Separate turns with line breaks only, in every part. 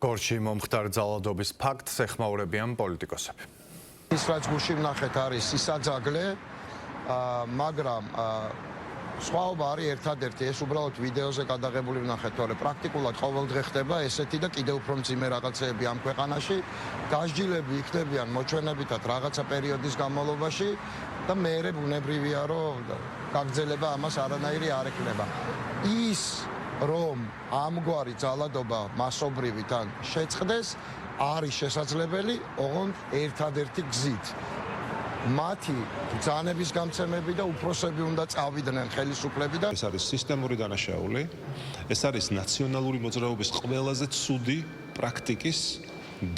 გორში მომხდარ ძალადობის ფაქტს ეხმაურებიან პოლიტიკოსები.
ის რაც გუშინ ვნახეთ არის სისაძაგლე, მაგრამ სხვაობა არის ერთადერთი, ეს უბრალოდ ვიდეოზე გადაღებული ვნახეთ, თორე პრაქტიკულად ყოველდღე ხდება ესეთი და კიდევ უფრო მძიმე რაღაცეები ამ ქვეყანაში. დასჯილები იქნებიან მოჩვენებითად რაღაცა პერიოდის განმავლობაში და მეერე ბუნებრივია, რომ გაგრძელება ამას არანაირი არ ექნება. ის რომ ამგვარი ძალადობა მასობრივი თან შეწყდეს, არის შესაძლებელი ოღონდ ერთადერთი გზით. მათი ბრძანების გამცემები და უფროსები უნდა წავიდნენ ხელისუფლებიდან.
ეს არის სისტემური დანაშაული, ეს არის ნაციონალური მოძრაობის ყველაზე ცუდი პრაქტიკის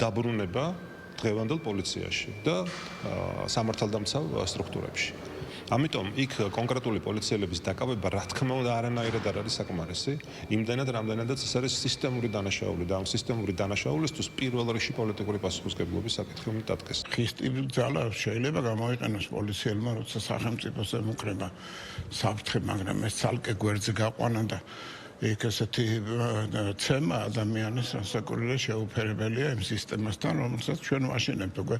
დაბრუნება დღევანდელ პოლიციაში და სამართალდამცავ სტრუქტურებში. ამიტომ იქ კონკრეტული პოლიციელების დაკავება რა თქმა უნდა არანაირად არ არის საკმარისი, იმდენად რამდენადაც ეს არის სისტემური დანაშაული და ამ სისტემური დანაშაულისთვის პირველ რიგში პოლიტიკური პასუხისმგებლობის საკითხი უნდა დადგეს.
ხისტი ძალა შეიძლება გამოიყენოს პოლიციელმა, როცა სახელმწიფოს ემუქრება საფრთხე, მაგრამ ეს ცალკე გვერდზე გაყვანა და იქ ესეთი ცემა ადამიანის სასაკურელე შეუფერებელია იმ სისტემასთან, რომელსაც ჩვენ ვაშენებთ უკვე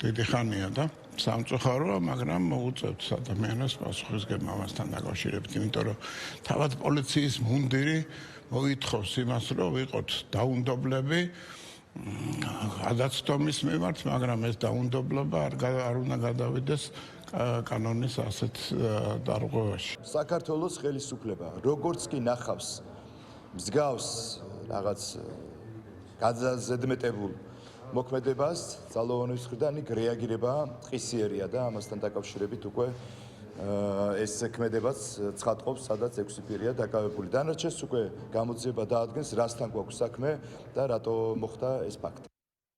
დიდი ხანია და სამწუხაროა, მაგრამ მოუწევთ ადამიანს პასუხისმგებლობასთან დაკავშირებით, იმიტომ რომ თავად პოლიციის მუნდირი მოითხოვს იმას, რომ ვიყოთ დაუნდობლები გადაცდომის მიმართ, მაგრამ ეს დაუნდობლობა არ უნდა გადავიდეს კანონის ასეთ დარღვევაში.
საქართველოს ხელისუფლება როგორც კი ნახავს მსგავს რაღაც გაზედმეტებულ მოქმედებას ძალოვანების მხრიდან იქ რეაგირება ყისიერია და ამასთან დაკავშირებით უკვე ეს ზექმედებაც ცხადყოფს, სადაც 6 პირია დაკავებული. დანარჩენს უკვე გამოძიება დაადგენს, რასთან გვაქვს საქმე და რატო მოხდა ეს ფაქტი.